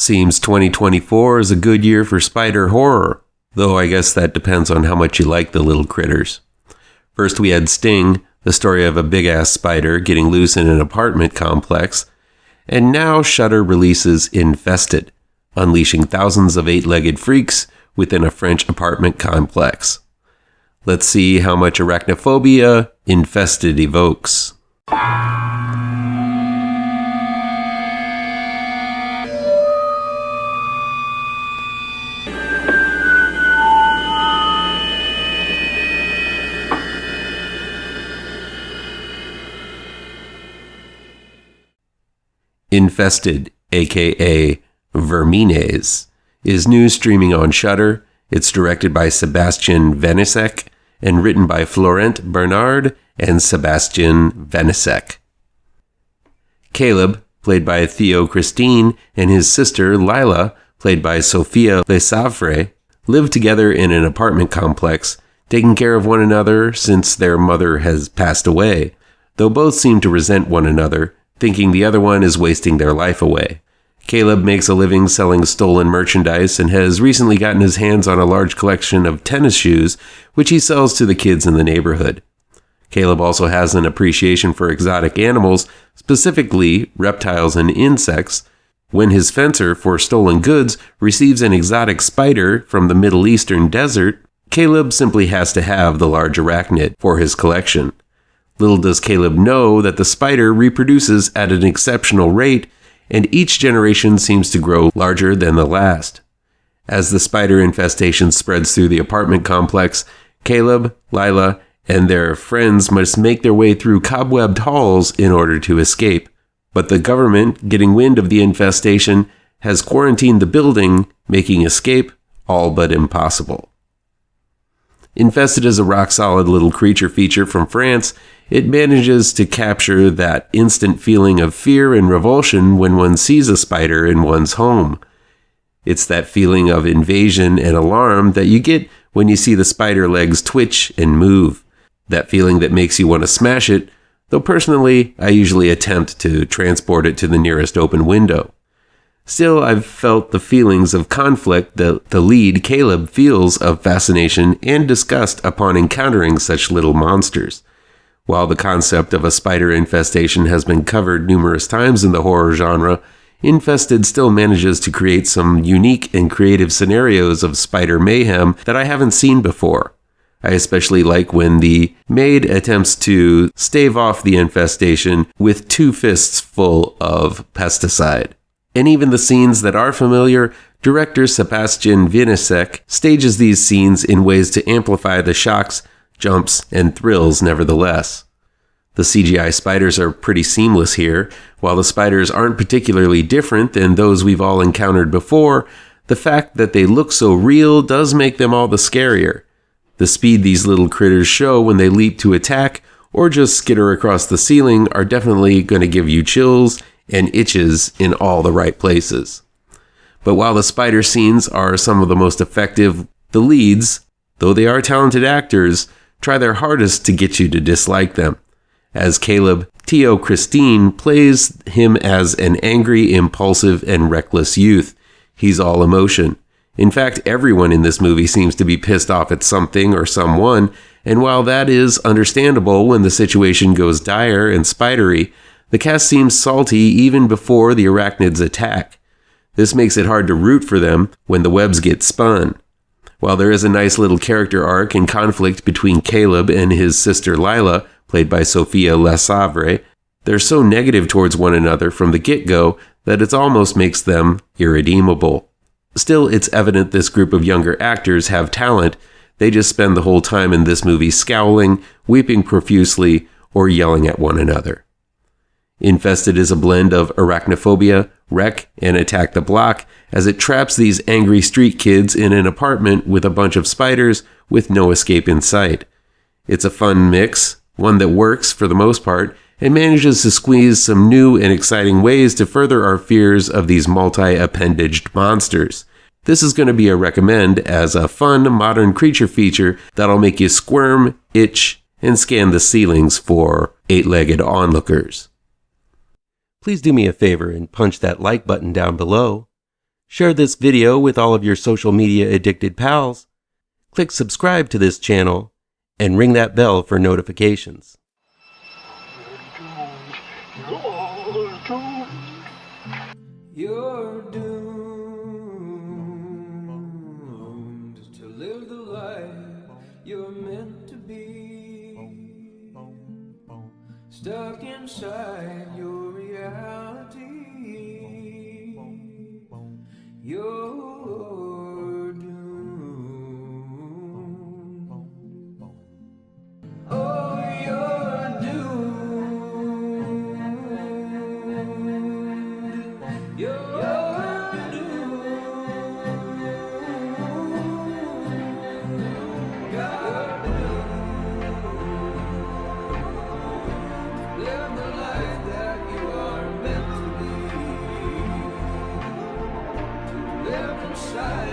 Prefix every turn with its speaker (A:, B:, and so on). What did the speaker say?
A: Seems 2024 is a good year for spider horror, though I guess that depends on how much you like the little critters. First we had Sting, the story of a big-ass spider getting loose in an apartment complex, and now Shudder releases Infested, unleashing thousands of eight-legged freaks within a French apartment complex. Let's see how much arachnophobia Infested evokes. Infested, aka VERMINES, is new streaming on Shudder. It's directed by Sébastien Vanicek and written by Florent Bernard and Sébastien Vanicek. Caleb, played by Theo Christine, and his sister Lila, played by Sophia Le Savre, live together in an apartment complex, taking care of one another since their mother has passed away, though both seem to resent one another, thinking the other one is wasting their life away. Caleb makes a living selling stolen merchandise and has recently gotten his hands on a large collection of tennis shoes, which he sells to the kids in the neighborhood. Caleb also has an appreciation for exotic animals, specifically reptiles and insects. When his fencer for stolen goods receives an exotic spider from the Middle Eastern desert, Caleb simply has to have the large arachnid for his collection. Little does Caleb know that the spider reproduces at an exceptional rate, and each generation seems to grow larger than the last. As the spider infestation spreads through the apartment complex, Caleb, Lila, and their friends must make their way through cobwebbed halls in order to escape. But the government, getting wind of the infestation, has quarantined the building, making escape all but impossible. Infested is a rock-solid little creature feature from France. It manages to capture that instant feeling of fear and revulsion when one sees a spider in one's home. It's that feeling of invasion and alarm that you get when you see the spider legs twitch and move. That feeling that makes you want to smash it, though personally, I usually attempt to transport it to the nearest open window. Still, I've felt the feelings of conflict that the lead, Caleb, feels of fascination and disgust upon encountering such little monsters. While the concept of a spider infestation has been covered numerous times in the horror genre, Infested still manages to create some unique and creative scenarios of spider mayhem that I haven't seen before. I especially like when the maid attempts to stave off the infestation with 2 fists full of pesticide. And even the scenes that are familiar, director Sébastien Vanicek stages these scenes in ways to amplify the shocks, jumps, and thrills nevertheless. The CGI spiders are pretty seamless here. While the spiders aren't particularly different than those we've all encountered before, the fact that they look so real does make them all the scarier. The speed these little critters show when they leap to attack or just skitter across the ceiling are definitely going to give you chills and itches in all the right places. But while the spider scenes are some of the most effective, the leads, though they are talented actors, try their hardest to get you to dislike them. As Caleb, Theo Christine plays him as an angry, impulsive, and reckless youth. He's all emotion. In fact, everyone in this movie seems to be pissed off at something or someone, and while that is understandable when the situation goes dire and spidery, the cast seems salty even before the arachnids attack. This makes it hard to root for them when the webs get spun. While there is a nice little character arc and conflict between Caleb and his sister Lila, played by Sophia Le Savre, they're so negative towards one another from the get-go that it almost makes them irredeemable. Still, it's evident this group of younger actors have talent. They just spend the whole time in this movie scowling, weeping profusely, or yelling at one another. Infested is a blend of arachnophobia, wreck, and attack the block, as it traps these angry street kids in an apartment with a bunch of spiders with no escape in sight. It's a fun mix, one that works for the most part, and manages to squeeze some new and exciting ways to further our fears of these multi-appendaged monsters. This is going to be a recommend as a fun, modern creature feature that'll make you squirm, itch, and scan the ceilings for eight-legged onlookers. Please do me a favor and punch that like button down below. Share this video with all of your social media addicted pals. Click subscribe to this channel and ring that bell for notifications. You're doomed to live the life you're meant to be, stuck inside your reality. You're doomed. Oh, you're doomed. You're doomed. You're doomed. Live the life that you are meant to be. Live inside